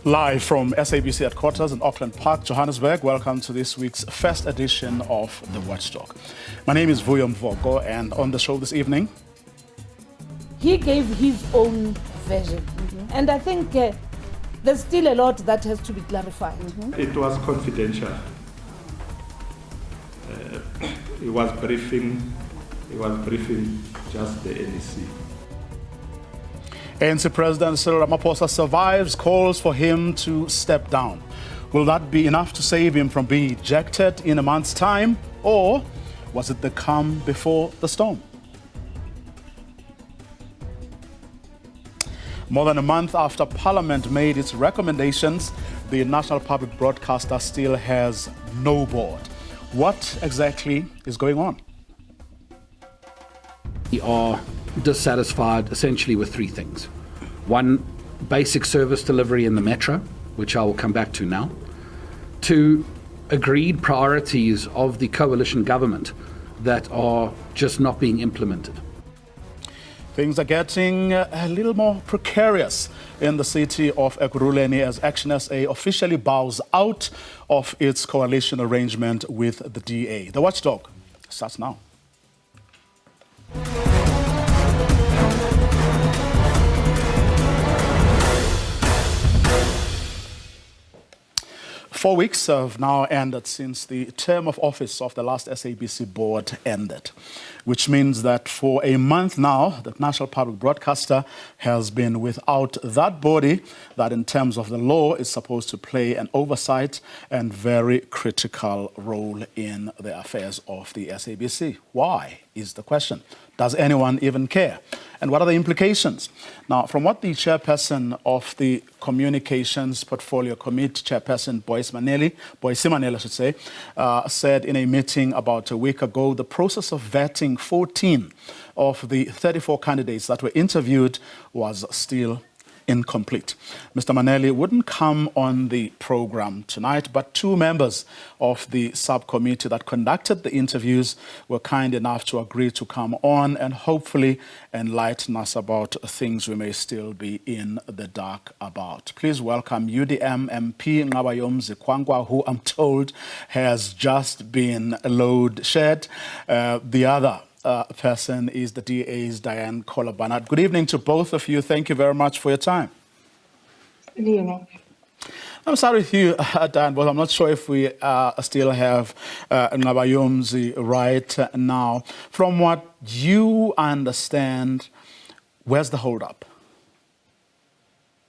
Live from SABC headquarters in Auckland Park, Johannesburg, welcome to this week's first edition of The Watchdog. My name is Vuyo Mvoko, and on the show this evening... He gave his own version, and I think there's still a lot that has to be clarified. It was confidential. He was briefing just the NEC. ANC President Cyril Ramaphosa survives calls for him to step down. Will that be enough to save him from being ejected in a month's time, or was it the calm before the storm? More than a month after Parliament made its recommendations, the National Public Broadcaster still has no board. What exactly is going on? We are dissatisfied essentially with three things. One, basic service delivery in the metro, which I will come back to now. Two, agreed priorities of the coalition government that are just not being implemented. Things are getting a little more precarious in the city of Ekurhuleni as Action SA officially bows out of its coalition arrangement with the DA. The Watchdog starts now. 4 weeks have now ended since the term of office of the last SABC board ended, which means that for a month now, the National Public Broadcaster has been without that body that in terms of the law is supposed to play an oversight and very critical role in the affairs of the SABC. Why is the question? Does anyone even care? And what are the implications? Now, from what the chairperson of the Communications Portfolio Committee, Chairperson Boyce Maneli, I should say, said in a meeting about a week ago, the process of vetting 14 of the 34 candidates that were interviewed was still incomplete. Mr. Maneli wouldn't come on the program tonight, but two members of the subcommittee that conducted the interviews were kind enough to agree to come on and hopefully enlighten us about things we may still be in the dark about. Please welcome UDM MP Ngabayom Zikwangwa, who I'm told has just been load shed. The other person is the DA's Diane Kohler-Barnard. Good evening to both of you. Thank you very much for your time. Good evening. I'm sorry with you, Diane, but I'm not sure if we still have Ngabayomzi right now. From what you understand, where's the hold-up?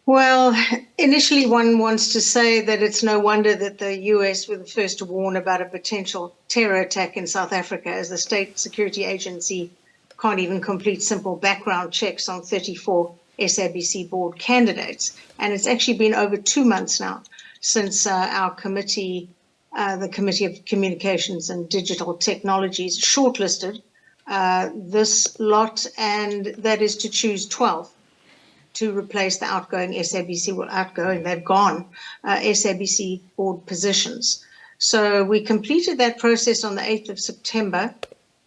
Well, initially one wants to say that it's no wonder that the US were the first to warn about a potential terror attack in South Africa, as the State Security Agency can't even complete simple background checks on 34 SABC board candidates. And it's actually been over 2 months now since our committee, the Committee of Communications and Digital Technologies, shortlisted this lot, and that is to choose 12. To replace the outgoing SABC, well, outgoing, they've gone, SABC board positions. So we completed that process on the 8th of September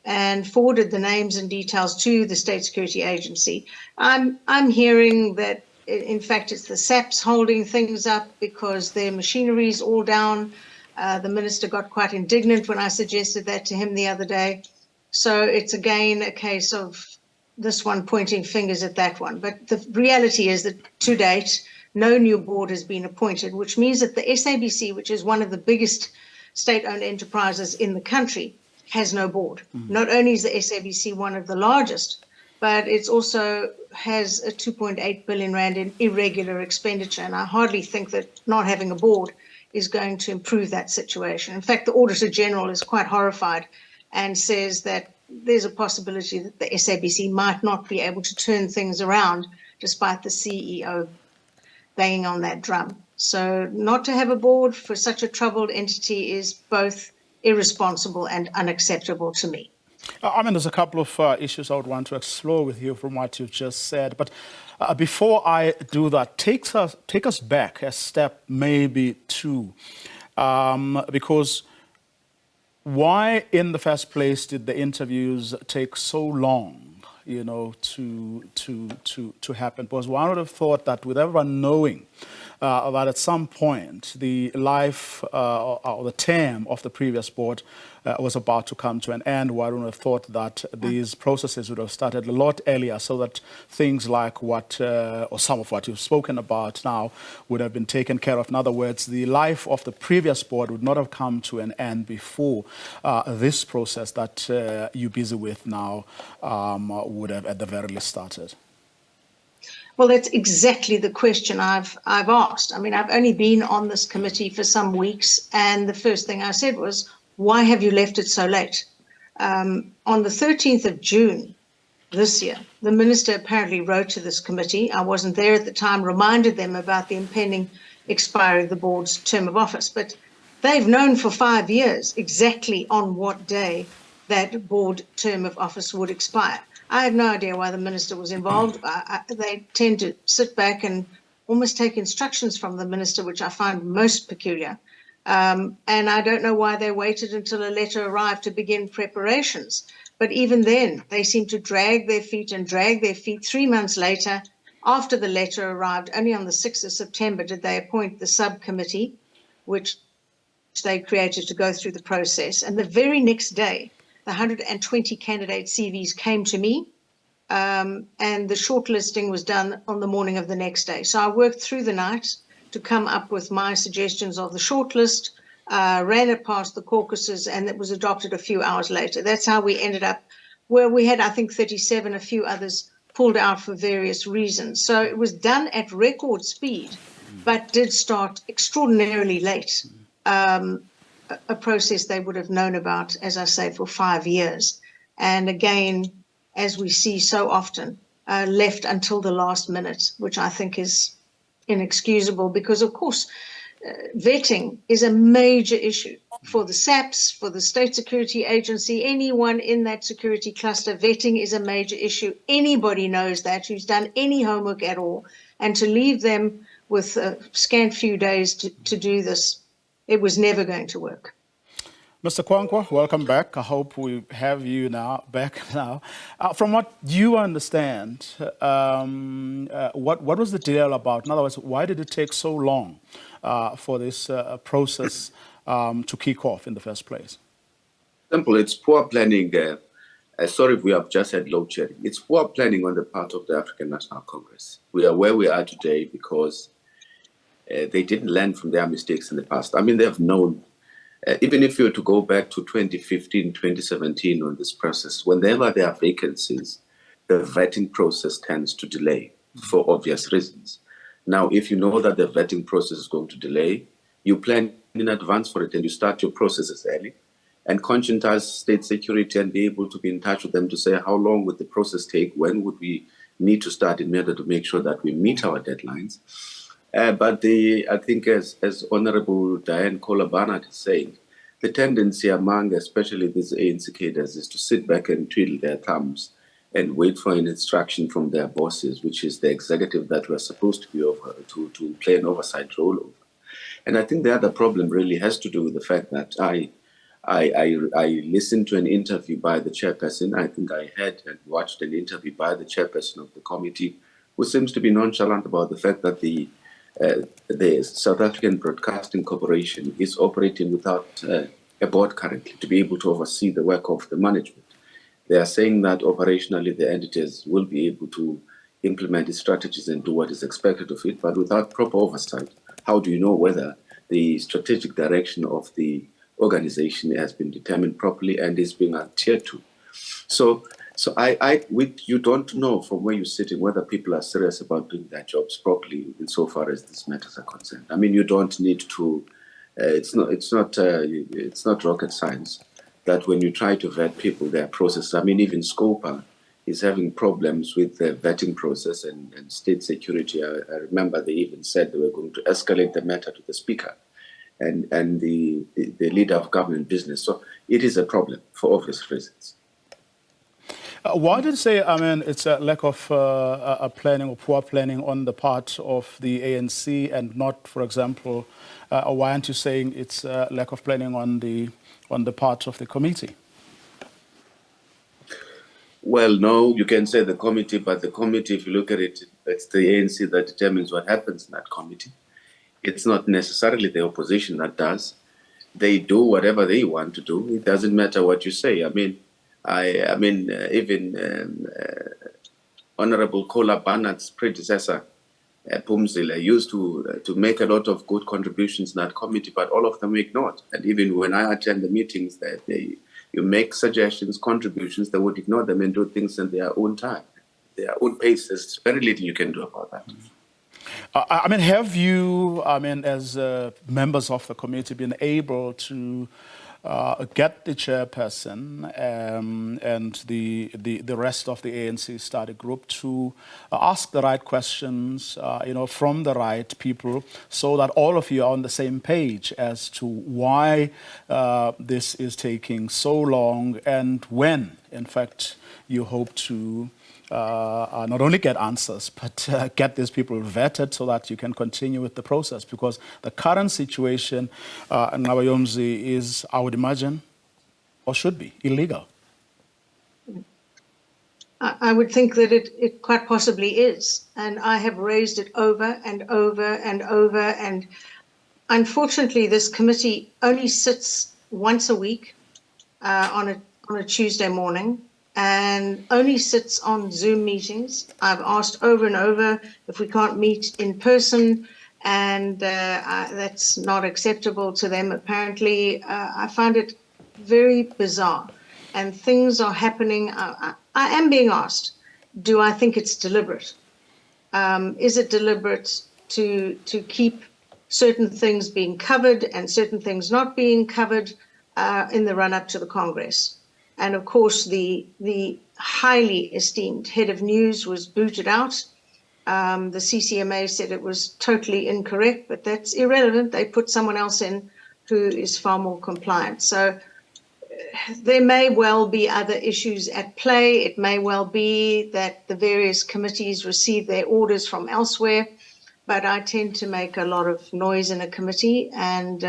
and forwarded the names and details to the State Security Agency. I'm hearing that, in fact, it's the SAPs holding things up because their machinery is all down. The minister got quite indignant when I suggested that to him the other day. So it's again a case of this one pointing fingers at that one. But the reality is that to date, no new board has been appointed, which means that the SABC, which is one of the biggest state-owned enterprises in the country, has no board. Not only is the SABC one of the largest, but it also has a 2.8 billion rand in irregular expenditure. And I hardly think that not having a board is going to improve that situation. In fact, the Auditor General is quite horrified and says that there's a possibility that the SABC might not be able to turn things around despite the CEO banging on that drum. So not to have a board for such a troubled entity is both irresponsible and unacceptable to me. I mean, there's a couple of issues I would want to explore with you from what you've just said. But before I do that, take us back a step, maybe two, because why in the first place did the interviews take so long? to happen? Because one would have thought that with everyone knowing that at some point the life or the term of the previous board was about to come to an end, one would have thought that these processes would have started a lot earlier, so that things like what, or some of what you've spoken about now, would have been taken care of. In other words, the life of the previous board would not have come to an end before this process that you're busy with now would have at the very least started. Well, that's exactly the question I've asked. I mean, I've only been on this committee for some weeks, and the first thing I said was, why have you left it so late? On the 13th of June this year, the minister apparently wrote to this committee. I wasn't there at the time, reminded them about the impending expiry of the board's term of office. But they've known for 5 years exactly on what day that board term of office would expire. I have no idea why the minister was involved. They tend to sit back and almost take instructions from the minister, which I find most peculiar. And I don't know why they waited until a letter arrived to begin preparations. But even then, they seem to drag their feet. 3 months later, after the letter arrived, only on the 6th of September, did they appoint the subcommittee, which they created to go through the process. And the very next day, the 120 candidate CVs came to me, and the shortlisting was done on the morning of the next day. So I worked through the night to come up with my suggestions of the shortlist, ran it past the caucuses, and it was adopted a few hours later. That's how we ended up where we had, I think, 37, a few others pulled out for various reasons. So it was done at record speed, but did start extraordinarily late. A process they would have known about, as I say, for 5 years. And again, as we see so often, left until the last minute, which I think is inexcusable because, of course, vetting is a major issue for the SAPS, for the State Security Agency, anyone in that security cluster. Vetting is a major issue. Anybody knows that who's done any homework at all. And to leave them with a scant few days to do this, it was never going to work. Mr. Kwankwa, welcome back. I hope we have you back now. From what you understand, what was the deal about? In other words, why did it take so long for this process to kick off in the first place? Simple. It's poor planning. Sorry if we have just had load shedding. It's poor planning on the part of the African National Congress. We are where we are today because they didn't learn from their mistakes in the past. I mean, they have known, even if you were to go back to 2015, 2017 on this process, whenever there are vacancies, the vetting process tends to delay for obvious reasons. Now, if you know that the vetting process is going to delay, you plan in advance for it and you start your processes early and conscientize state security and be able to be in touch with them to say, how long would the process take? When would we need to start in order to make sure that we meet our deadlines? But I think as Honorable Diane Kohler-Barnett is saying, the tendency among especially these ANC cadres is to sit back and twiddle their thumbs and wait for an instruction from their bosses, which is the executive that we're supposed to be over to play an oversight role over. And I think the other problem really has to do with the fact that I listened to an interview by the chairperson. I think I had and watched an interview by the chairperson of the committee, who seems to be nonchalant about the fact that the South African Broadcasting Corporation is operating without a board currently to be able to oversee the work of the management. They are saying that operationally the entities will be able to implement its strategies and do what is expected of it, but without proper oversight, how do you know whether the strategic direction of the organization has been determined properly and is being adhered to? So you don't know from where you're sitting whether people are serious about doing their jobs properly insofar as these matters are concerned. I mean, you don't need to. It's not rocket science that when you try to vet people, their process. I mean, even Scopa is having problems with the vetting process and state security. I remember they even said they were going to escalate the matter to the speaker and the leader of government business. So it is a problem for obvious reasons. Why did you say, I mean, it's a lack of planning or poor planning on the part of the ANC and not, for example, why aren't you saying it's a lack of planning on the part of the committee? Well, no, you can say the committee, but the committee, if you look at it, it's the ANC that determines what happens in that committee. It's not necessarily the opposition that does. They do whatever they want to do. It doesn't matter what you say. I mean, even Honorable Kola Barnard's predecessor, Pumzile, used to make a lot of good contributions in that committee, but all of them were ignored. And even when I attend the meetings, that you make suggestions, contributions, they would ignore them and do things in their own time, their own pace. There's very little you can do about that. I mean, have you, as members of the committee, been able to get the chairperson and the rest of the ANC study group to ask the right questions, from the right people, so that all of you are on the same page as to why this is taking so long and when, in fact, you hope to not only get answers, but get these people vetted so that you can continue with the process. Because the current situation in Nabayomzi is, I would imagine, or should be, illegal. I would think that it quite possibly is. And I have raised it over and over and over. And unfortunately, this committee only sits once a week on a Tuesday morning, and only sits on Zoom meetings. I've asked over and over if we can't meet in person, and that's not acceptable to them, apparently. I find it very bizarre, and things are happening. I am being asked, do I think it's deliberate? Is it deliberate to keep certain things being covered and certain things not being covered in the run-up to the Congress? And of course, the highly esteemed head of news was booted out. The CCMA said it was totally incorrect, but that's irrelevant. They put someone else in who is far more compliant. So there may well be other issues at play. It may well be that the various committees receive their orders from elsewhere, but I tend to make a lot of noise in a committee, and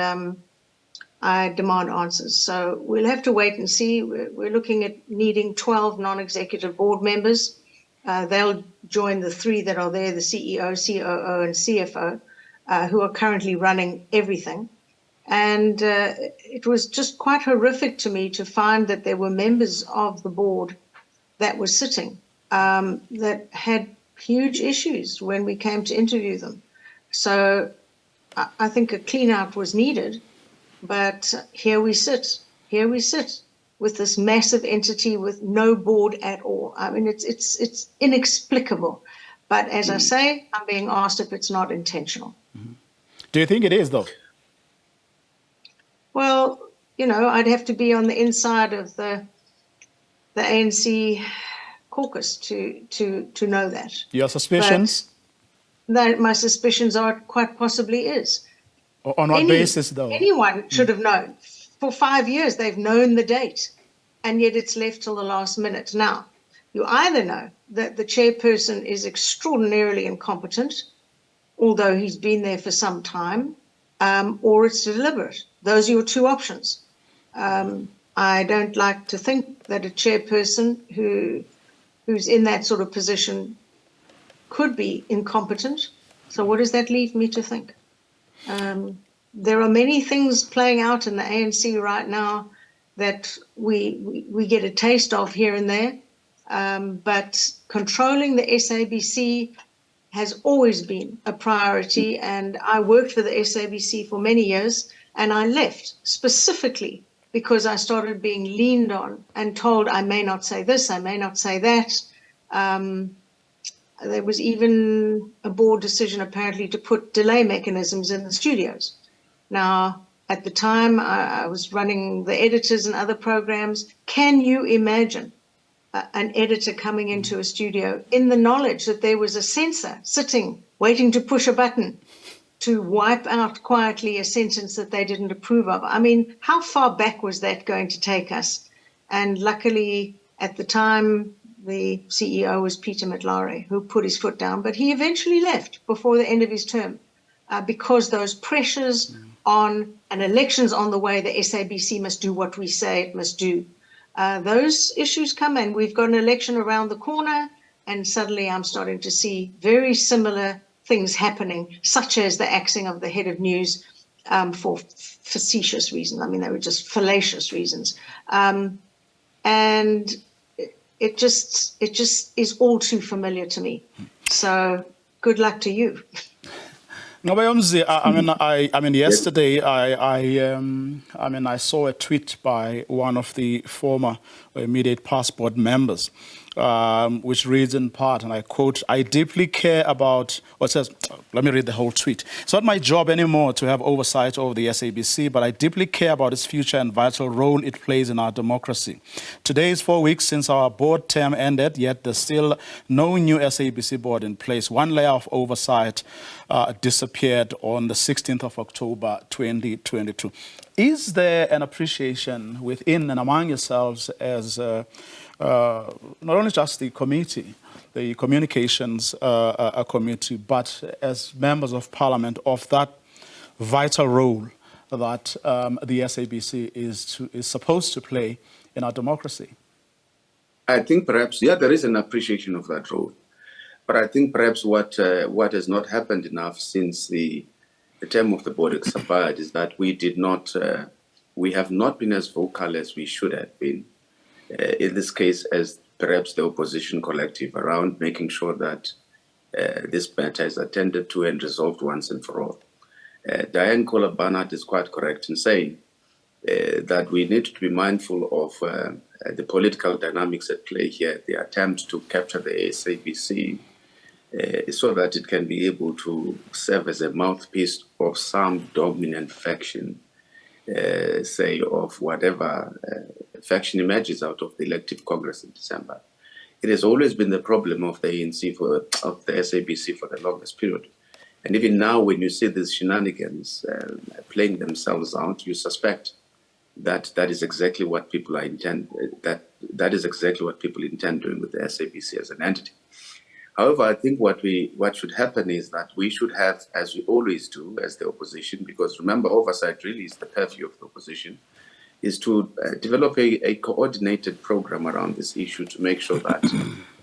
I demand answers. So we'll have to wait and see. We're looking at needing 12 non-executive board members. They'll join the 3 that are there, the CEO, COO, and CFO, who are currently running everything. And it was just quite horrific to me to find that there were members of the board that were sitting that had huge issues when we came to interview them. So I think a clean out was needed. But here we sit with this massive entity with no board at all. I mean, it's inexplicable. But as I say, I'm being asked if it's not intentional. Do you think it is, though? Well, I'd have to be on the inside of the ANC caucus to know that. Your suspicions? But my suspicions are it quite possibly is. On what basis, though? Anyone should have known. For 5 years, they've known the date, and yet it's left till the last minute. Now, you either know that the chairperson is extraordinarily incompetent, although he's been there for some time, or it's deliberate. Those are your 2 options. I don't like to think that a chairperson who's in that sort of position could be incompetent. So what does that leave me to think? There are many things playing out in the ANC right now that we get a taste of here and there, but controlling the SABC has always been a priority, and I worked for the SABC for many years, and I left specifically because I started being leaned on and told I may not say this, I may not say that. There was even a board decision apparently to put delay mechanisms in the studios. Now, at the time, I was running the editors and other programs. Can you imagine an editor coming into a studio in the knowledge that there was a censor sitting, waiting to push a button to wipe out quietly a sentence that they didn't approve of? I mean, how far back was that going to take us? And luckily, at the time, the CEO was Peter Matlare, who put his foot down, but he eventually left before the end of his term because those pressures on an election's on the way, the SABC must do what we say it must do. those issues come, and we've got an election around the corner, and suddenly I'm starting to see very similar things happening, such as the axing of the head of news for facetious reasons. I mean, they were just fallacious reasons. And it just is all too familiar to me. So good luck to you. Ngobayomzi, I mean, yesterday I saw a tweet by one of the former immediate past board members, which reads in part, and I quote, "I deeply care about," or it says, let me read the whole tweet. "It's not my job anymore to have oversight over the SABC, but I deeply care about its future and vital role it plays in our democracy. Today is 4 weeks since our board term ended, yet there's still no new SABC board in place. One layer of oversight disappeared on the 16th of October, 2022. Is there an appreciation within and among yourselves as not only just the committee, the communications committee, but as members of parliament, of that vital role that the SABC is supposed to play in our democracy?" I think perhaps, yeah, there is an appreciation of that role. But I think perhaps what has not happened enough since the term of the board expired is that we have not been as vocal as we should have been, in this case, as perhaps the opposition collective, around making sure that this matter is attended to and resolved once and for all. Diane Kohler-Barnard is quite correct in saying that we need to be mindful of the political dynamics at play here, the attempt to capture the SABC so that it can be able to serve as a mouthpiece of some dominant faction, say, of whatever faction emerges out of the elective Congress in December. It has always been the problem of the ANC, of the SABC for the longest period. And even now, when you see these shenanigans playing themselves out, you suspect that that is exactly what people that is exactly what people intend doing with the SABC as an entity. However, I think what should happen is that we should have, as we always do as the opposition, because remember, oversight really is the purview of the opposition, is to develop a coordinated program around this issue to make sure that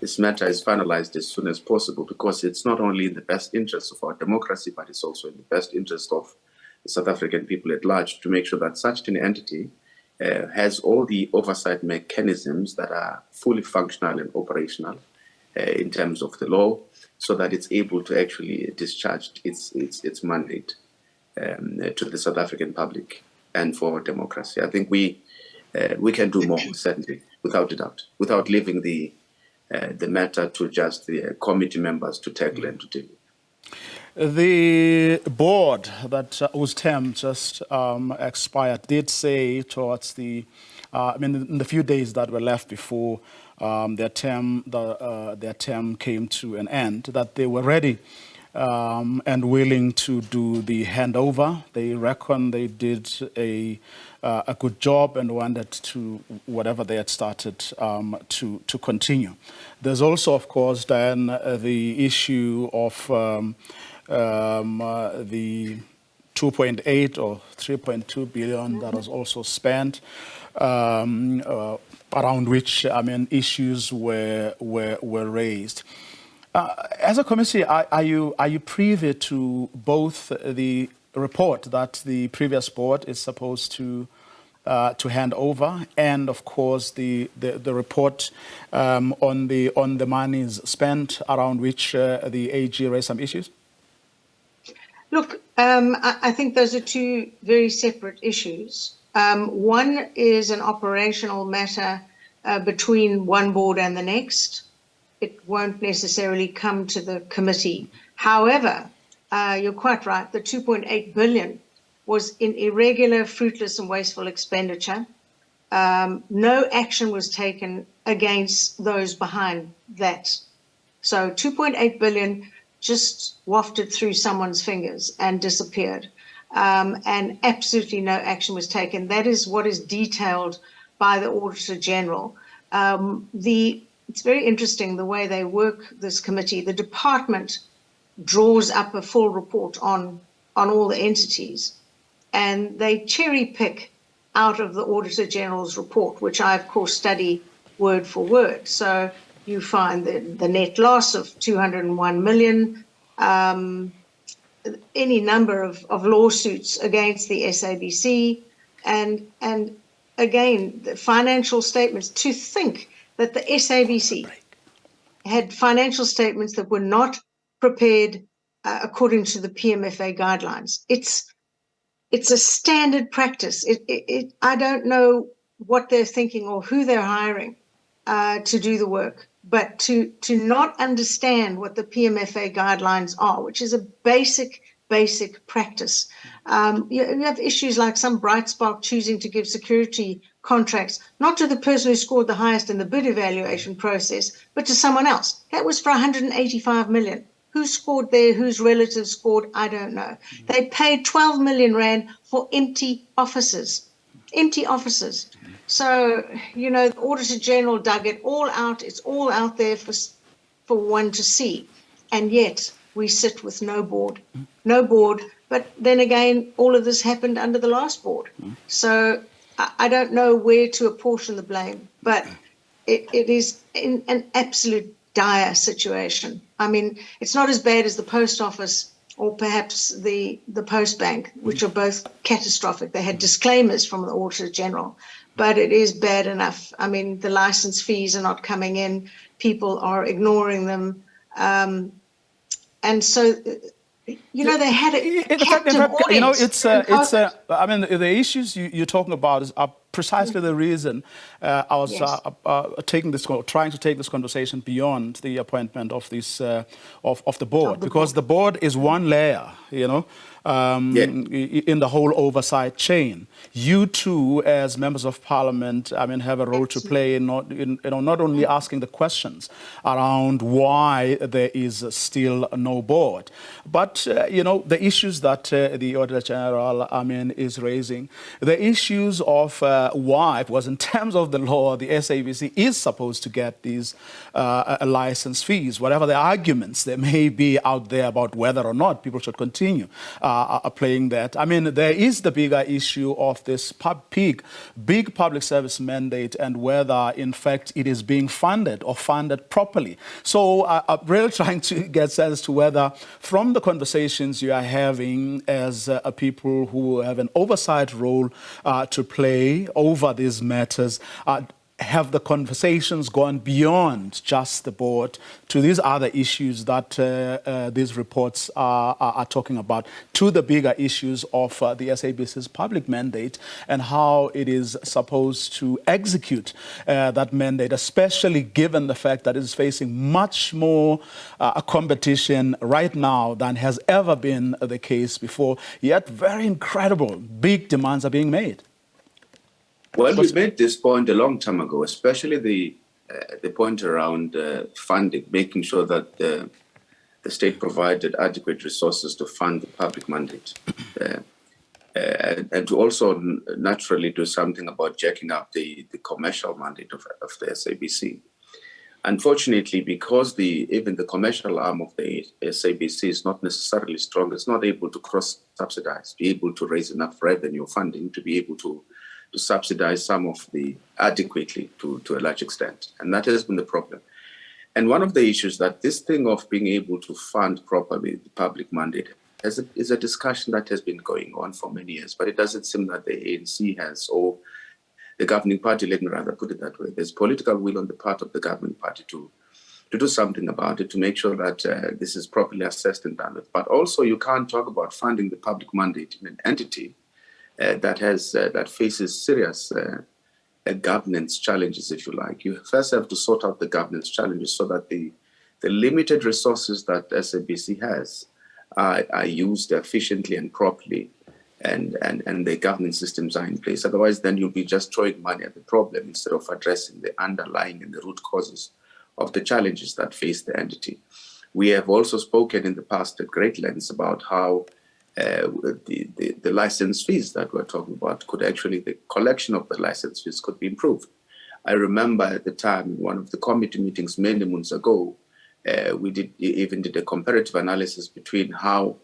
this matter is finalized as soon as possible, because it's not only in the best interest of our democracy, but it's also in the best interest of the South African people at large to make sure that such an entity has all the oversight mechanisms that are fully functional and operational in terms of the law, so that it's able to actually discharge its mandate to the South African public and for democracy. I think we can do more, certainly, without a doubt, without leaving the matter to just the committee members to tackle and to deal with. The board whose term just expired did say towards in the few days that were left before their term came to an end, that they were ready and willing to do the handover. They reckon they did a good job and wanted to, whatever they had started, to continue. There's also, of course, then the issue of the 2.8 or 3.2 billion that was also spent, around which issues were raised. As a committee, are you privy to both the report that the previous board is supposed to hand over, and of course the report on the monies spent, around which the AG raised some issues? Look, I think those are two very separate issues. One is an operational matter between one board and the next. It won't necessarily come to the committee. However, you're quite right. The 2.8 billion was in irregular, fruitless and wasteful expenditure. No action was taken against those behind that. So 2.8 billion just wafted through someone's fingers and disappeared. And absolutely no action was taken. That is what is detailed by the Auditor General. It's very interesting the way they work, this committee. The department draws up a full report on all the entities, and they cherry pick out of the Auditor General's report, which I, of course, study word for word. So you find the net loss of 201 million, any number of lawsuits against the SABC, and again, the financial statements. To think that the SABC had financial statements that were not prepared according to the PMFA guidelines. It's a standard practice. I don't know what they're thinking or who they're hiring to do the work, but to not understand what the PMFA guidelines are, which is a basic practice. You have issues like some bright spark choosing to give security contracts, not to the person who scored the highest in the bid evaluation process, but to someone else. That was for 185 million. Who scored there? Whose relatives scored? I don't know. They paid 12 million rand for empty offices. Empty offices. So, you know, the Auditor General dug it all out. It's all out there for one to see. And yet we sit with no board. No board. But then again, all of this happened under the last board. So I don't know where to apportion the blame, but it is in an absolute dire situation. I mean, it's not as bad as the post office or perhaps the post bank, which are both catastrophic. They had disclaimers from the Auditor General, but it is bad enough. I mean, the license fees are not coming in. People are ignoring them. And so, you know, they had a captive audience. You know, I mean, the issues you're talking about are precisely the reason I was trying to take this conversation beyond the appointment of this of the board, because the board is one layer, you know, in the whole oversight chain. You too, as members of parliament, I mean, have a role to play in not only asking the questions around why there is still no board, but you know, the issues that the Auditor General, I mean, is raising, the issues of why, because in terms of the law, the SABC is supposed to get these license fees, whatever the arguments there may be out there about whether or not people should continue playing that. I mean, there is the bigger issue of this big public service mandate and whether, in fact, it is being funded or funded properly. So I'm really trying to get sense to whether, from the conversations you are having as people who have an oversight role to play over these matters, have the conversations gone beyond just the board to these other issues that these reports are talking about, to the bigger issues of the SABC's public mandate and how it is supposed to execute that mandate, especially given the fact that it is facing much more competition right now than has ever been the case before, yet very incredible, big demands are being made. Well, we made this point a long time ago, especially the point around funding, making sure that the state provided adequate resources to fund the public mandate, and to also naturally do something about jacking up the commercial mandate of the SABC. Unfortunately, because even the commercial arm of the SABC is not necessarily strong, it's not able to cross-subsidize, be able to raise enough revenue funding to be able to subsidize some of the adequately to a large extent. And that has been the problem. And one of the issues that this thing of being able to fund properly the public mandate is a discussion that has been going on for many years, but it doesn't seem that the ANC has, or the governing party, let me rather put it that way, there's political will on the part of the governing party to do something about it, to make sure that this is properly assessed and done with. But also you can't talk about funding the public mandate in an entity that faces serious governance challenges, if you like. You first have to sort out the governance challenges so that the limited resources that SABC has are used efficiently and properly, and the governance systems are in place. Otherwise, then you'll be just throwing money at the problem instead of addressing the underlying and the root causes of the challenges that face the entity. We have also spoken in the past at great lengths about how the license fees that we're talking about the collection of the license fees could be improved. I remember at the time, in one of the committee meetings many months ago, we did a comparative analysis between how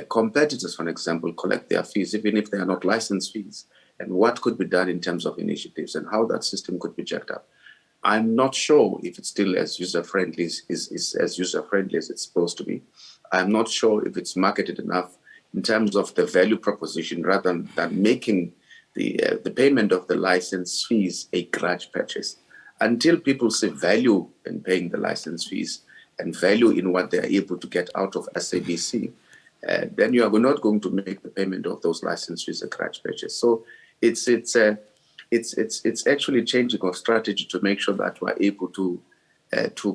competitors, for example, collect their fees, even if they are not license fees, and what could be done in terms of initiatives and how that system could be jacked up. I'm not sure if it's still as user-friendly as it's supposed to be. I'm not sure if it's marketed enough in terms of the value proposition rather than making the payment of the license fees a grudge purchase. Until people see value in paying the license fees and value in what they are able to get out of SABC, then you are not going to make the payment of those license fees a grudge purchase. So it's actually changing of strategy to make sure that we're able to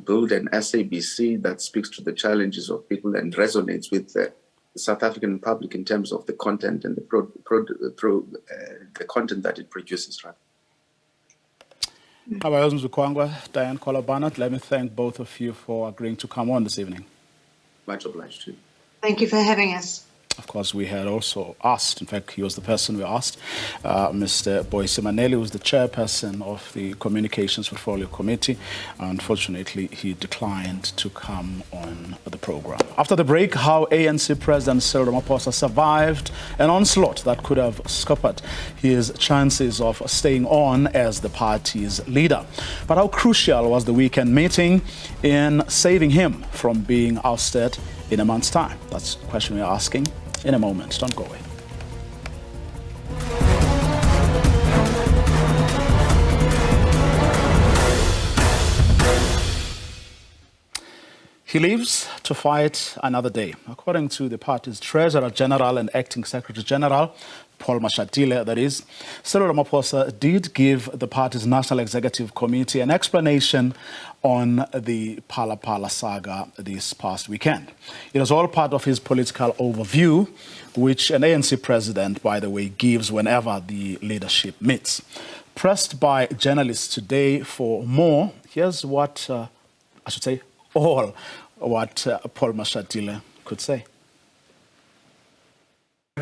build an SABC that speaks to the challenges of people and resonates with the South African public in terms of the content and the content that it produces. Right. Diane Kolobana, let me thank both of you for agreeing to come on this evening. Much obliged to you. Thank you for having us. Of course, we had also asked, in fact, he was the person we asked, Mr. Boyce Maneli, who was the chairperson of the Communications Portfolio Committee. Unfortunately, he declined to come on the program. After the break, how ANC President Cyril Ramaphosa survived an onslaught that could have scuppered his chances of staying on as the party's leader. But how crucial was the weekend meeting in saving him from being ousted in a month's time? That's the question we're asking in a moment. Don't go away. He lives to fight another day. According to the party's Treasurer General and Acting Secretary General, Paul Mashatile, that is, Cyril Ramaphosa did give the party's National Executive Committee an explanation on the Phala Phala saga this past weekend. It was all part of his political overview, which an ANC president, by the way, gives whenever the leadership meets. Pressed by journalists today for more, here's what, all what Paul Mashatile could say.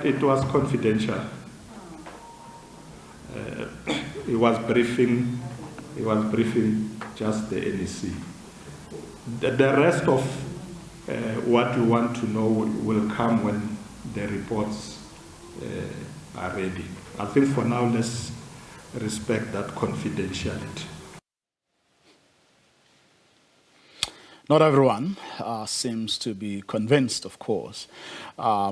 It was confidential. He was briefing just the NEC. The rest of what you want to know will come when the reports are ready. I think for now, let's respect that confidentiality. Not everyone seems to be convinced, of course.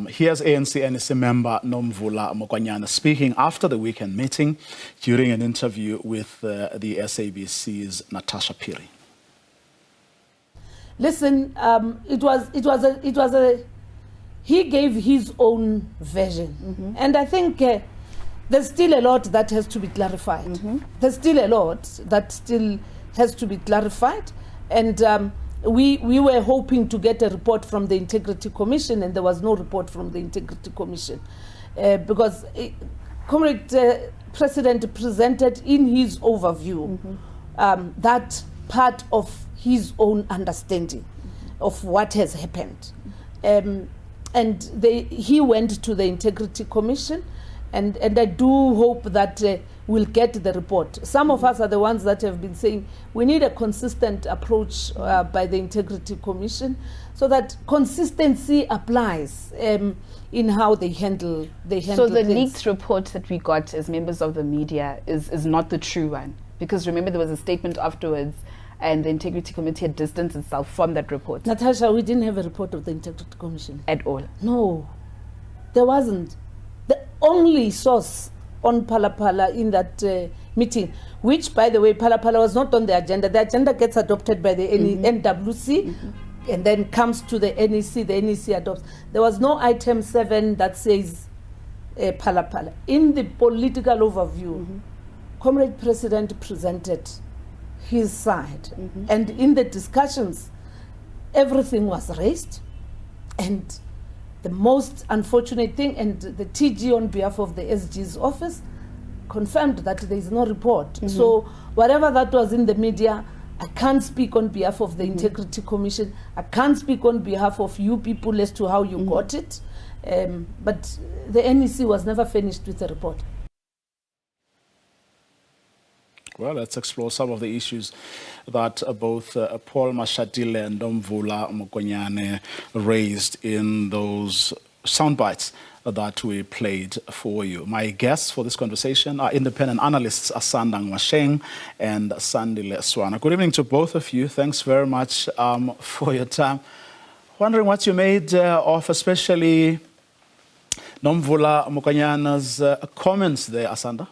Here's ANC-NEC member Nomvula Mokwanyana speaking after the weekend meeting during an interview with the SABC's Natasha Piri. Listen, he gave his own version. And I think there's still a lot that has to be clarified. There's still a lot that still has to be clarified. And we were hoping to get a report from the Integrity Commission, and there was no report from the Integrity Commission because Comrade President presented in his overview that part of his own understanding of what has happened. And he went to the Integrity Commission, and I do hope that we'll get the report. Some of us are the ones that have been saying we need a consistent approach by the Integrity Commission so that consistency applies in how they handle So the things. leaked report that we got as members of the media is not the true one. Because remember, there was a statement afterwards and the Integrity Committee had distanced itself from that report. Natasha, we didn't have a report of the Integrity Commission. At all. No, there wasn't. The only source on Phala Phala in that meeting, which, by the way, Phala Phala was not on the agenda. The agenda gets adopted by the NWC and then comes to the NEC. The NEC adopts. There was no item 7 that says Phala Phala. In the political overview, Comrade President presented his side. And in the discussions, everything was raised. And the most unfortunate thing, and the TG on behalf of the SG's office confirmed that there is no report. So whatever that was in the media, I can't speak on behalf of the Integrity Commission. I can't speak on behalf of you people as to how you got it. But the NEC was never finished with the report. Well, let's explore some of the issues that both Paul Mashatile and Nomvula Mokwanyane raised in those sound bites that we played for you. My guests for this conversation are independent analysts Asanda Ngwasheng and Sandile Swana. Good evening to both of you. Thanks very much for your time. Wondering what you made of especially Nomvula Mokonyana's comments there, Asanda?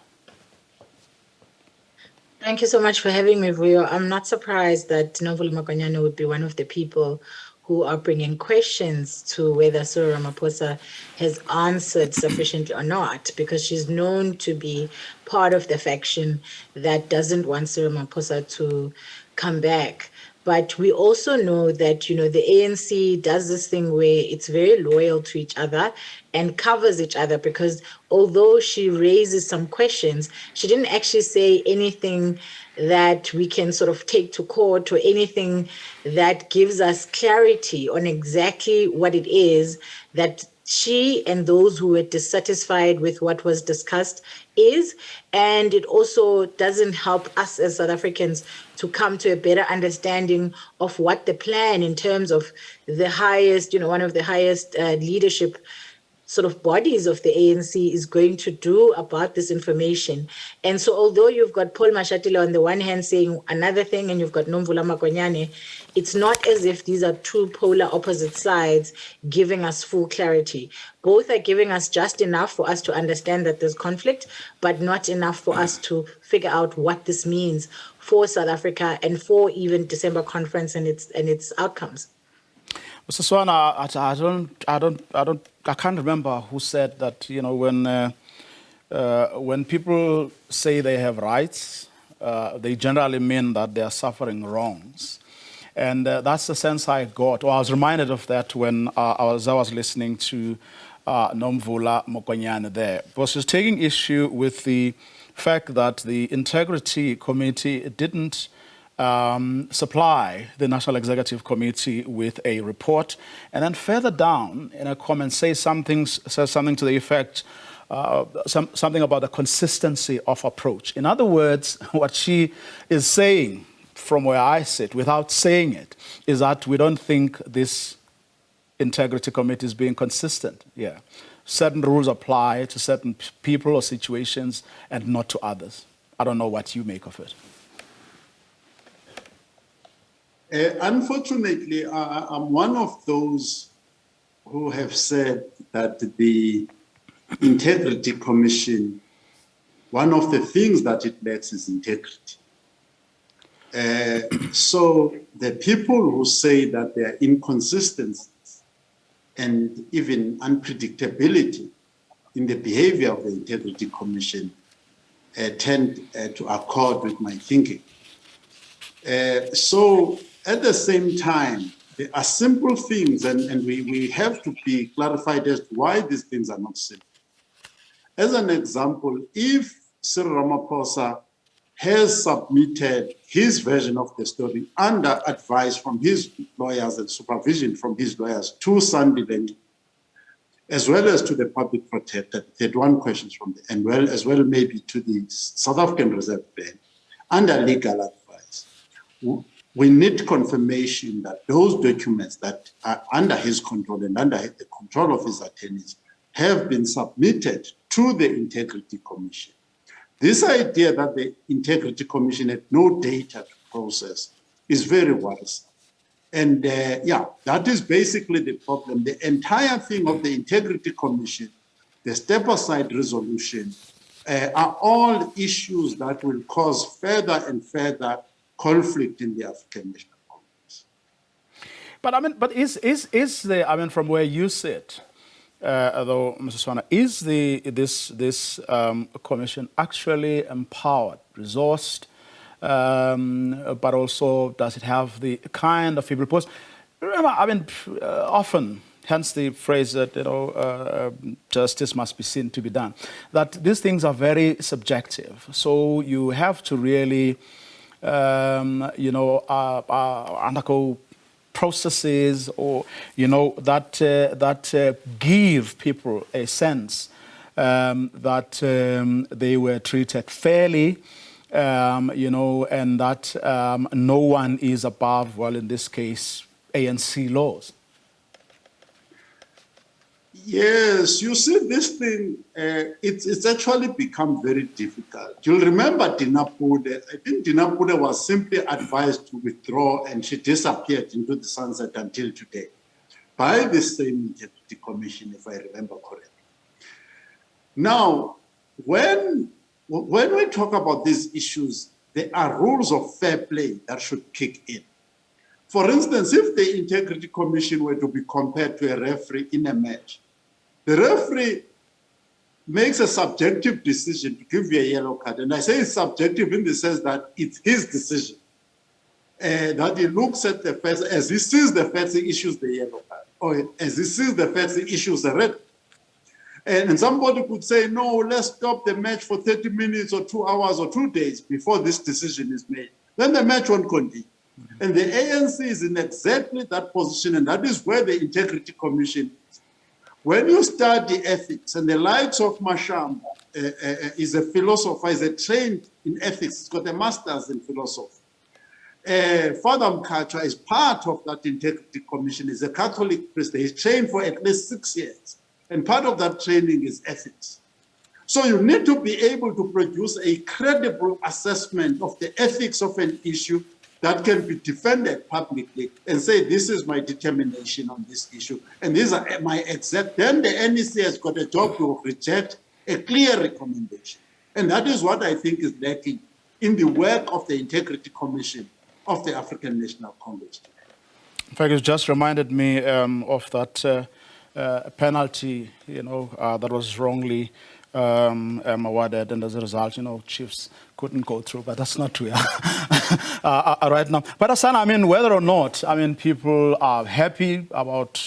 Thank you so much for having me, Vuyo. I'm not surprised that Nomvula Mokonyane would be one of the people who are bringing questions to whether Cyril Ramaphosa has answered sufficiently or not, because she's known to be part of the faction that doesn't want Cyril Ramaphosa to come back. But we also know that, the ANC does this thing where it's very loyal to each other and covers each other, because although she raises some questions, she didn't actually say anything that we can sort of take to court or anything that gives us clarity on exactly what it is that she and those who were dissatisfied with what was discussed is. And it also doesn't help us as South Africans to come to a better understanding of what the plan in terms of the highest, one of the highest leadership sort of bodies of the ANC is going to do about this information. And so although you've got Paul Mashatile on the one hand saying another thing and you've got Nomvula Mokonyane, it's not as if these are two polar opposite sides giving us full clarity. Both are giving us just enough for us to understand that there's conflict, but not enough for us to figure out what this means for South Africa and for even December conference and its outcomes. Mr. Swana, I can't remember who said that, when people say they have rights, they generally mean that they are suffering wrongs. And that's the sense I got, or I was reminded of that when I was listening to Nomvula Mokonyane there. Because she's taking issue with the fact that the Integrity Committee didn't supply the National Executive Committee with a report, and then further down in a comment says something to the effect, something about the consistency of approach. In other words, what she is saying from where I sit, without saying it, is that we don't think this Integrity Committee is being consistent. Yeah, certain rules apply to certain people or situations and not to others. I don't know what you make of it. Unfortunately, I'm one of those who have said that the Integrity Commission, one of the things that it lacks is integrity. So the people who say that there are inconsistencies and even unpredictability in the behavior of the Integrity Commission tend to accord with my thinking. So at the same time, there are simple things, and we have to be clarified as to why these things are not simple. As an example, if Cyril Ramaphosa has submitted his version of the story under advice from his lawyers and supervision from his lawyers to Sandile, as well as to the public protector, 31 questions from the, and well, as well maybe to the South African Reserve Bank, under legal advice, we need confirmation that those documents that are under his control and under the control of his attorneys have been submitted to the Integrity Commission. This idea that the Integrity Commission had no data to process is very worrisome. And that is basically the problem. The entire thing of the Integrity Commission, the step-aside resolution, are all issues that will cause further and further conflict in the African National Congress. But is there, from where you sit, though, Mr. Swana, is this commission actually empowered, resourced, but also does it have the kind of people reports? Remember, often, hence the phrase that justice must be seen to be done. That these things are very subjective, so you have to really, undergo processes or that give people a sense that they were treated fairly, and that no one is above, well, in this case, ANC laws. Yes, you see, this thing, it's actually become very difficult. You'll remember Dinapude. I think Dinapude was simply advised to withdraw and she disappeared into the sunset until today by the same Integrity Commission, if I remember correctly. Now, when we talk about these issues, there are rules of fair play that should kick in. For instance, if the Integrity Commission were to be compared to a referee in a match, the referee makes a subjective decision to give you a yellow card. And I say it's subjective in the sense that it's his decision. That he looks at the facts, as he sees the facts, he issues the yellow card. Or as he sees the facts, he issues the red. And somebody could say, no, let's stop the match for 30 minutes or 2 hours or 2 days before this decision is made. Then the match won't continue. And the ANC is in exactly that position, and that is where the Integrity Commission is. When you study ethics, and the likes of Masham is a philosopher, is trained in ethics, he's got a master's in philosophy. Father Mkhatshwa is part of that Integrity Commission. He's a Catholic priest. He's trained for at least 6 years. And part of that training is ethics. So you need to be able to produce a credible assessment of the ethics of an issue that can be defended publicly and say, this is my determination on this issue. And these are my exact, then the NEC has got a job to reject a clear recommendation. And that is what I think is lacking in the work of the Integrity Commission of the African National Congress. In fact, it just reminded me of that penalty, that was wrongly awarded, and as a result, Chiefs couldn't go through, but that's not where right now. But Asana, whether or not, people are happy about,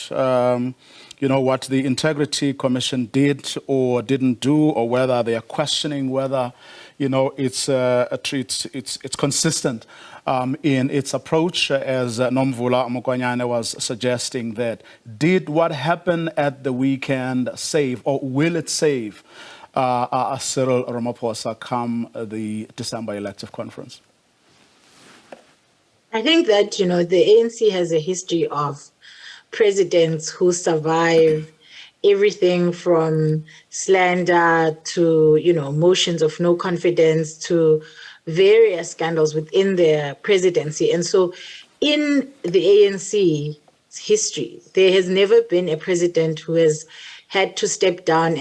what the Integrity Commission did or didn't do, or whether they are questioning whether, it's consistent in its approach, as Nomvula Mokwanyane was suggesting, that did what happened at the weekend save, or will it save Cyril Ramaphosa come the December elective conference? I think that, the ANC has a history of presidents who survive everything from slander to, motions of no confidence to various scandals within their presidency. And so in the ANC history, there has never been a president who has had to step down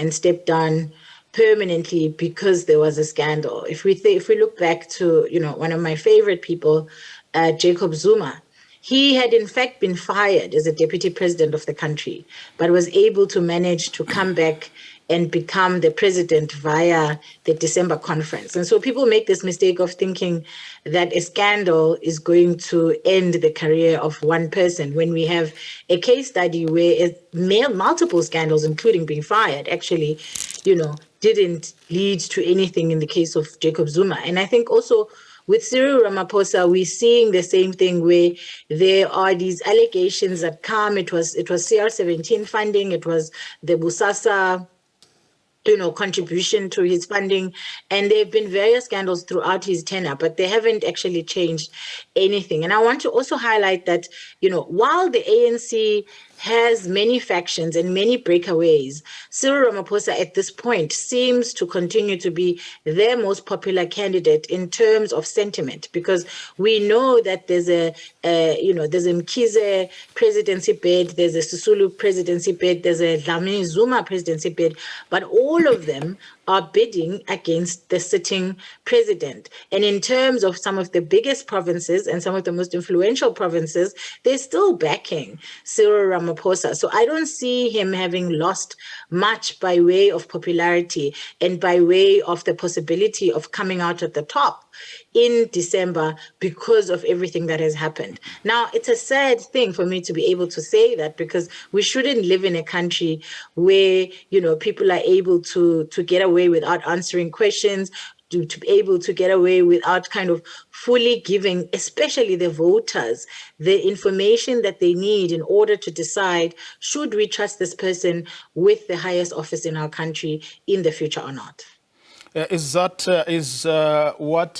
permanently because there was a scandal. If we look back to, one of my favorite people, Jacob Zuma, he had in fact been fired as a deputy president of the country, but was able to manage to come back and become the president via the December conference. And so people make this mistake of thinking that a scandal is going to end the career of one person, when we have a case study where multiple scandals, including being fired, actually, didn't lead to anything in the case of Jacob Zuma. And I think also with Cyril Ramaphosa, we're seeing the same thing where there are these allegations that come. It was CR17 funding, it was the Busasa contribution to his funding. And there have been various scandals throughout his tenure, but they haven't actually changed anything. And I want to also highlight that, while the ANC has many factions and many breakaways, Cyril Ramaphosa at this point seems to continue to be their most popular candidate in terms of sentiment, because we know that there's a Mkhize presidency bid, there's a Sisulu presidency bid, there's a Dlamini Zuma presidency bid, but all of them are bidding against the sitting president. And in terms of some of the biggest provinces and some of the most influential provinces, they're still backing Cyril Ramaphosa. So I don't see him having lost much by way of popularity and by way of the possibility of coming out at the top in December because of everything that has happened. Now, it's a sad thing for me to be able to say that, because we shouldn't live in a country where, people are able to get away without answering questions, to be able to get away without kind of fully giving, especially the voters, the information that they need in order to decide, should we trust this person with the highest office in our country in the future or not? Is what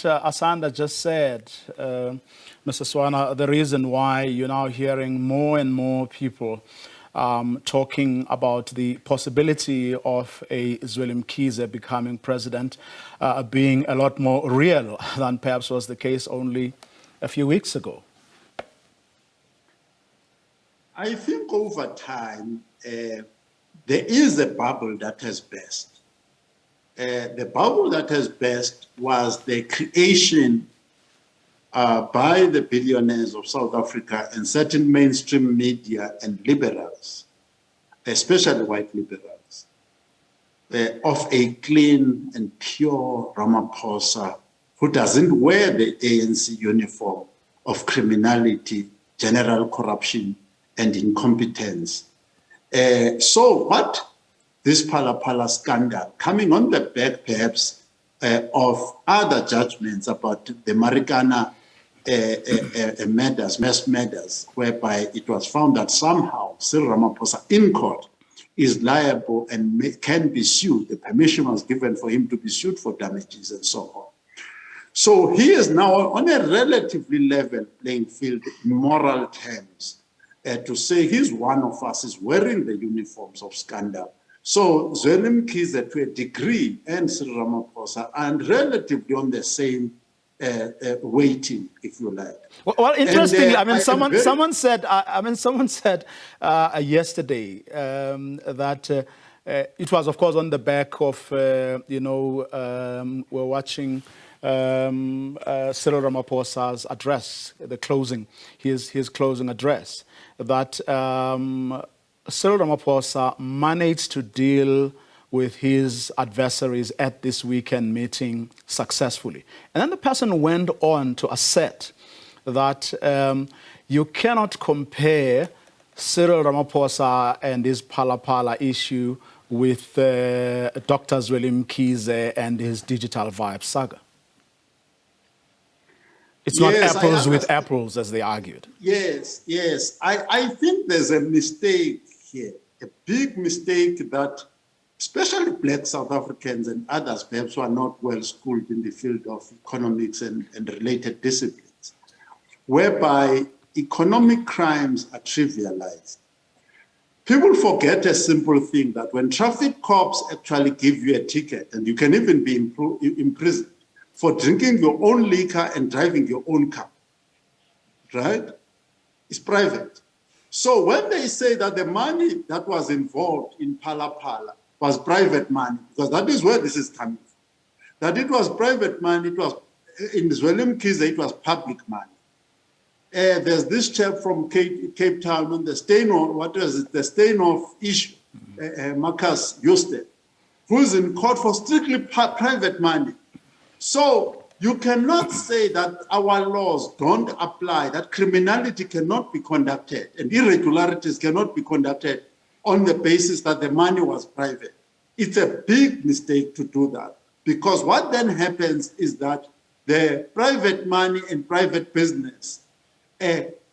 Asanda just said, Mr. Swana, the reason why you're now hearing more and more people talking about the possibility of a Zweli Mkhize becoming president being a lot more real than perhaps was the case only a few weeks ago? I think over time, there is a bubble that has burst. The bubble that has burst was the creation by the billionaires of South Africa and certain mainstream media and liberals, especially white liberals, of a clean and pure Ramaphosa who doesn't wear the ANC uniform of criminality, general corruption, and incompetence. So what this Phala Phala scandal, coming on the back perhaps of other judgments about the Marikana mass murders, whereby it was found that somehow Cyril Ramaphosa in court is liable and can be sued. The permission was given for him to be sued for damages and so on. So he is now on a relatively level playing field in moral terms to say he's one of us, is wearing the uniforms of scandal. So Zweli Mkhize to a degree and Cyril Ramaphosa are relatively on the same weighting, if you like. Well, interestingly, someone said yesterday that it was, of course, on the back of we're watching Cyril Ramaphosa's address, the closing, his closing address, that Cyril Ramaphosa managed to deal with his adversaries at this weekend meeting successfully. And then the person went on to assert that you cannot compare Cyril Ramaphosa and his Phala Phala issue with Dr. Zweli Mkhize and his digital vibe saga. It's not apples with apples, as they argued. Yes. I think there's a mistake here, a big mistake that especially Black South Africans and others perhaps who are not well schooled in the field of economics and related disciplines, whereby economic crimes are trivialized. People forget a simple thing, that when traffic cops actually give you a ticket, and you can even be imprisoned for drinking your own liquor and driving your own car, right? It's private. So when they say that the money that was involved in Phala Phala was private money, because that is where this is coming from, that it was private money, it was, in Zweli Mkhize, it was public money. There's this chap from Cape Town on the Steinhoff issue, Marcus Houston, who's in court for strictly private money. So you cannot say that our laws don't apply, that criminality cannot be conducted and irregularities cannot be conducted on the basis that the money was private. It's a big mistake to do that, because what then happens is that the private money and private business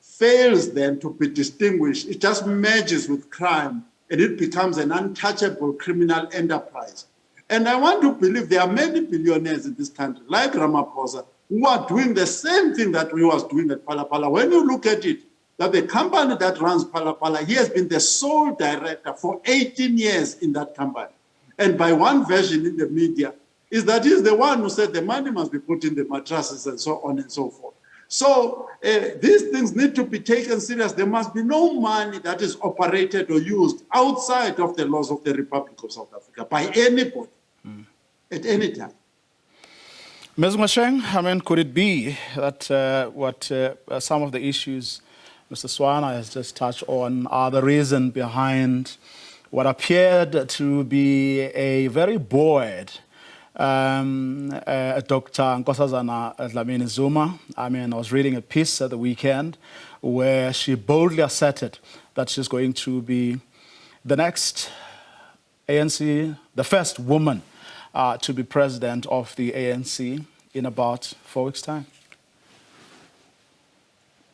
fails then to be distinguished. It just merges with crime and it becomes an untouchable criminal enterprise. And I want to believe there are many billionaires in this country, like Ramaphosa, who are doing the same thing that we was doing at Phala Phala. When you look at it, that the company that runs Phala Phala, he has been the sole director for 18 years in that company. And by one version in the media is that he's the one who said the money must be put in the mattresses and so on and so forth. So these things need to be taken serious. There must be no money that is operated or used outside of the laws of the Republic of South Africa by anybody at any time. Ms. Masheng, could it be that some of the issues Mr. Swana has just touched on are the reason behind what appeared to be a very buoyed Dr. Nkosazana Dlamini Zuma? I was reading a piece at the weekend where she boldly asserted that she's going to be the next ANC, the first woman to be president of the ANC in about 4 weeks' time.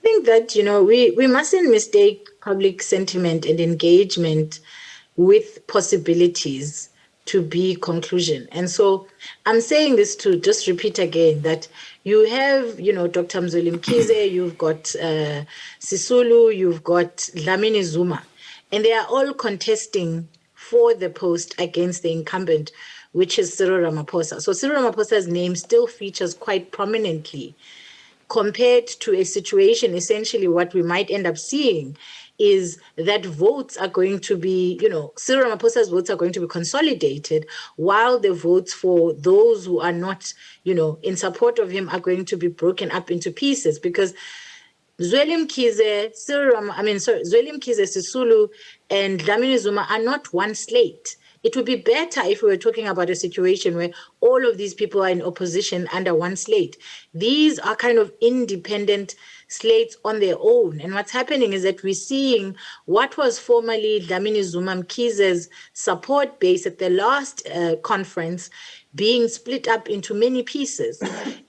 I think that, we mustn't mistake public sentiment and engagement with possibilities to be conclusion. And so I'm saying this to just repeat again that you have, Dr. Zweli Mkhize, you've got Sisulu, you've got Dlamini Zuma. and they are all contesting for the post against the incumbent, which is Cyril Ramaphosa. So Cyril Ramaphosa's name still features quite prominently, compared to a situation. Essentially what we might end up seeing is that votes are going to be, Cyril Ramaphosa's votes are going to be consolidated, while the votes for those who are not, in support of him are going to be broken up into pieces, because Zweli Mkhize, Sisulu, and Dlamini Zuma are not one slate. It would be better if we were talking about a situation where all of these people are in opposition under one slate. These are kind of independent slates on their own. And what's happening is that we're seeing what was formerly Dlamini Zuma Mkhize's support base at the last conference being split up into many pieces.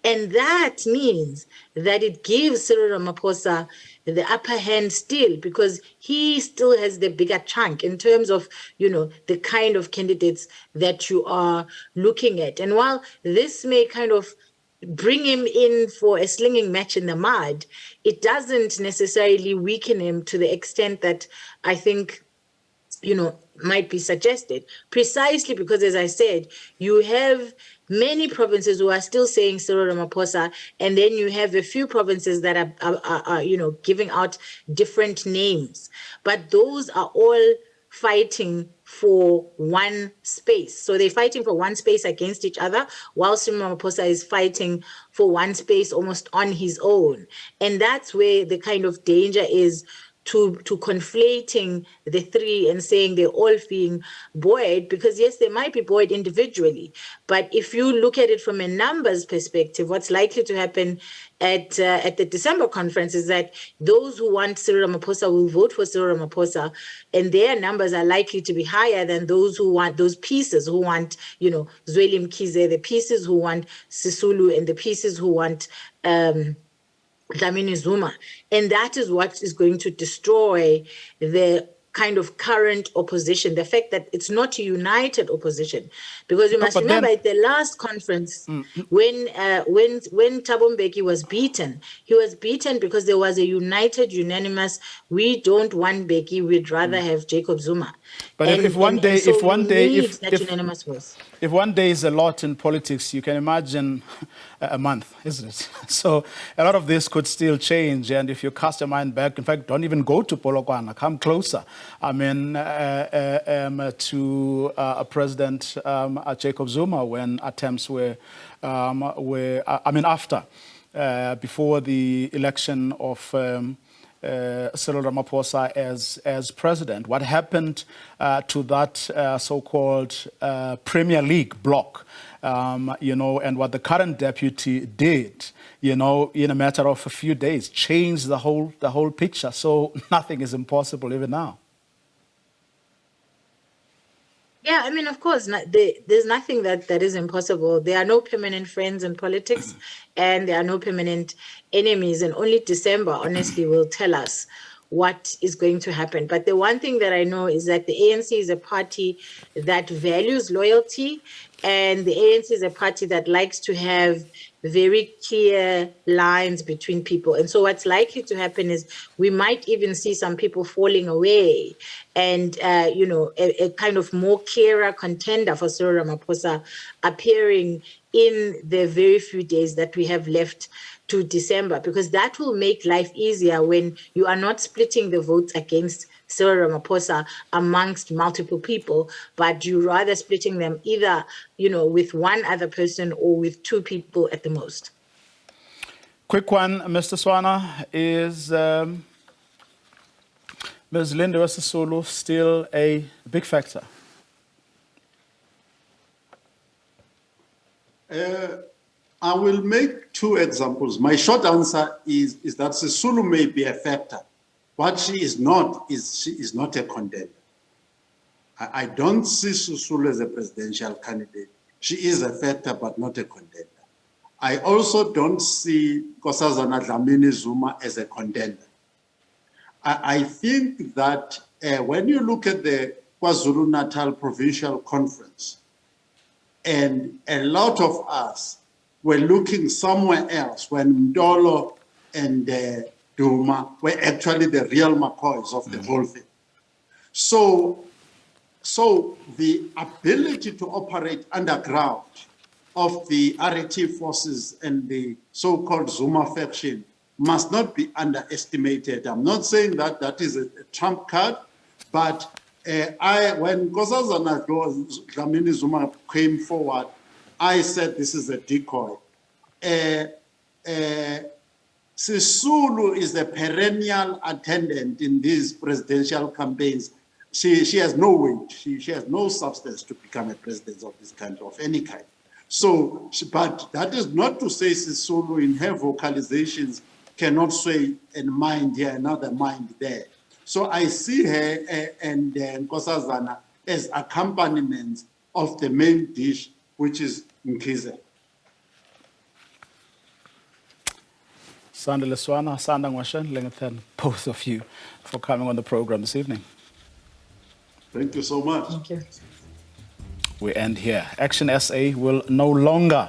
And that means that it gives Cyril Ramaphosa the upper hand still, because he still has the bigger chunk in terms of, the kind of candidates that you are looking at. And while this may kind of bring him in for a slinging match in the mud, it doesn't necessarily weaken him to the extent that I think, might be suggested, precisely because, as I said, you have many provinces who are still saying Cyril Ramaphosa, and then you have a few provinces that are giving out different names. But those are all fighting for one space. So they're fighting for one space against each other, while Cyril Ramaphosa is fighting for one space almost on his own. And that's where the kind of danger is to conflating the three and saying they're all being buoyed, because yes, they might be buoyed individually, but if you look at it from a numbers perspective, what's likely to happen at the December conference is that those who want Cyril Ramaphosa will vote for Cyril Ramaphosa, and their numbers are likely to be higher than those who want those pieces who want, Zweli Mkhize, the pieces who want Sisulu, and the pieces who want Dlamini Zuma. And that is what is going to destroy the kind of current opposition, the fact that it's not a united opposition. Because you must remember at the last conference, when Thabo Mbeki was beaten, he was beaten because there was a united, unanimous, we don't want Mbeki, we'd rather have Jacob Zuma. But if one day is a lot in politics, you can imagine a month, isn't it? So a lot of this could still change. And if you cast your mind back, in fact, don't even go to Polokwane, come closer. To President Jacob Zuma, when attempts after, before the election of Cyril Ramaphosa as president, what happened to that so-called Premier League bloc, and what the current deputy did, in a matter of a few days, changed the whole picture. So nothing is impossible even now. Yeah, of course, there's nothing that is impossible. There are no permanent friends in politics, and there are no permanent enemies. And only December, honestly, will tell us what is going to happen. But the one thing that I know is that the ANC is a party that values loyalty, and the ANC is a party that likes to have very clear lines between people. And so what's likely to happen is we might even see some people falling away, and a kind of more clearer contender for Cyril Ramaphosa appearing in the very few days that we have left to December, because that will make life easier when you are not splitting the votes against Cyril Ramaphosa amongst multiple people, but you rather splitting them either, with one other person or with two people at the most. Quick one, Mr. Swana, is Ms. Lindiwe Sisulu still a big factor? I will make two examples. My short answer is that Sisulu may be a factor. What she is not a contender. I don't see Sisulu as a presidential candidate. She is a factor, but not a contender. I also don't see Nkosazana Dlamini Zuma as a contender. I think that when you look at the KwaZulu-Natal Provincial Conference, and a lot of us were looking somewhere else when Ndolo and Duma were actually the real McCoys of the whole thing. So the ability to operate underground of the RAT forces and the so-called Zuma faction must not be underestimated. I'm not saying that that is a trump card, but when Nkosazana Dlamini Zuma came forward, I said this is a decoy. Sisulu is a perennial attendant in these presidential campaigns. She has no weight. She has no substance to become a president of this country, of any kind. So, but that is not to say Sisulu in her vocalizations cannot sway a mind here, another mind there. So I see her and Nkosazana as accompaniments of the main dish, which is Mkhize. Sanda Leswana, Sanda Ngwashen, Lengathan, both of you for coming on the program this evening. Thank you so much. Thank you. We end here. Action SA will no longer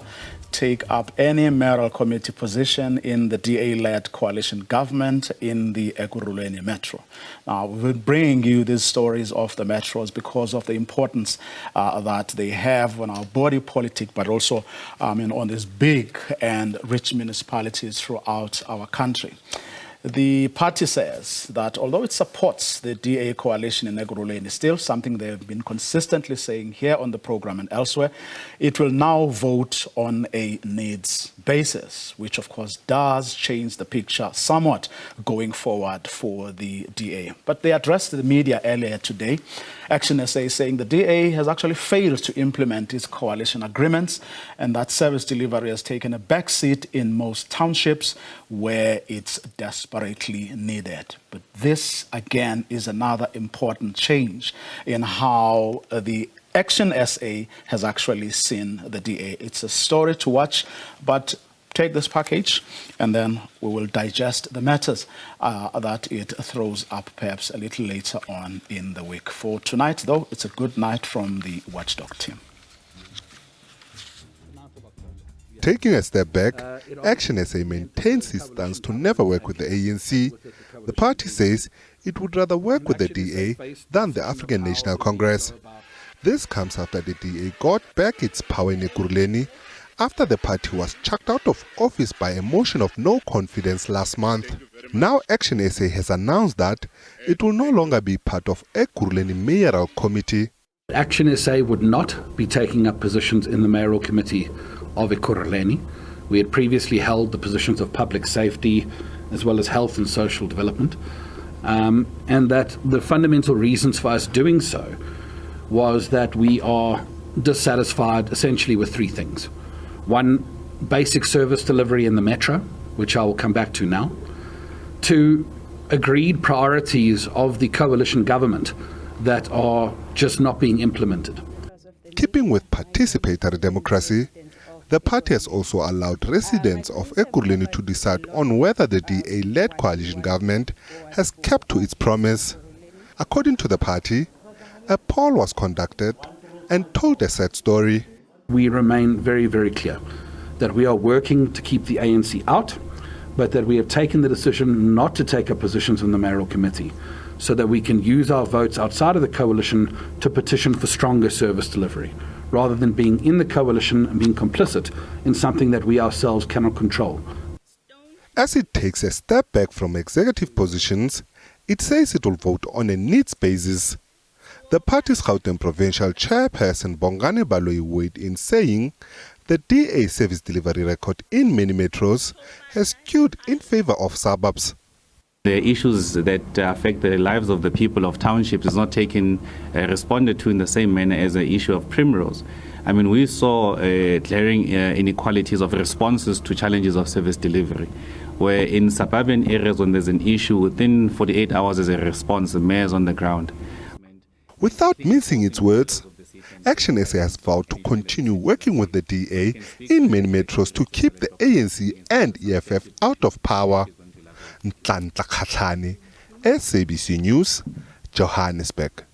take up any mayoral committee position in the DA-led coalition government in the Ekurhuleni Metro. Now, we will bring you these stories of the metros because of the importance that they have on our body politic, but also on these big and rich municipalities throughout our country. The party says that although it supports the DA coalition in Ekurhuleni, still something they've been consistently saying here on the program and elsewhere, it will now vote on a needs basis, which of course does change the picture somewhat going forward for the DA. But they addressed the media earlier today. Action SA saying the DA has actually failed to implement its coalition agreements and that service delivery has taken a backseat in most townships where it's desperately needed. But this, again, is another important change in how the Action SA has actually seen the DA. It's a story to watch, but take this package and then we will digest the matters that it throws up perhaps a little later on in the week. For tonight, though, it's a good night from the Watchdog team. Taking a step back, Action SA maintains its stance to never work with the ANC. The party says it would rather work with the DA than the African National Congress. This comes after the DA got back its power in Ekurhuleni after the party was chucked out of office by a motion of no confidence last month. Now Action SA has announced that it will no longer be part of Ekurhuleni Mayoral Committee. Action SA would not be taking up positions in the Mayoral Committee of Ekurhuleni. We had previously held the positions of public safety as well as health and social development, and that the fundamental reasons for us doing so was that we are dissatisfied essentially with three things. One, basic service delivery in the metro, which I will come back to now. Two, agreed priorities of the coalition government that are just not being implemented. Keeping with participatory democracy, the party has also allowed residents of Ekurhuleni to decide on whether the DA-led coalition government has kept to its promise. According to the party, a poll was conducted and told a sad story. We remain very, very clear that we are working to keep the ANC out, but that we have taken the decision not to take up positions in the mayoral committee so that we can use our votes outside of the coalition to petition for stronger service delivery, rather than being in the coalition and being complicit in something that we ourselves cannot control. As it takes a step back from executive positions, it says it will vote on a needs basis. The party's Gauteng provincial chairperson Bongani Baloyi weighed in saying the DA service delivery record in many metros has skewed in favor of suburbs. The issues that affect the lives of the people of townships is not taken responded to in the same manner as the issue of Primrose. I mean, we saw glaring inequalities of responses to challenges of service delivery, where in suburban areas when there's an issue, within 48 hours there's a response, the mayor's on the ground. Without mincing its words, Action SA has vowed to continue working with the DA in many metros to keep the ANC and EFF out of power. Nhlanhla Khatlhane, SABC News, Johannesburg.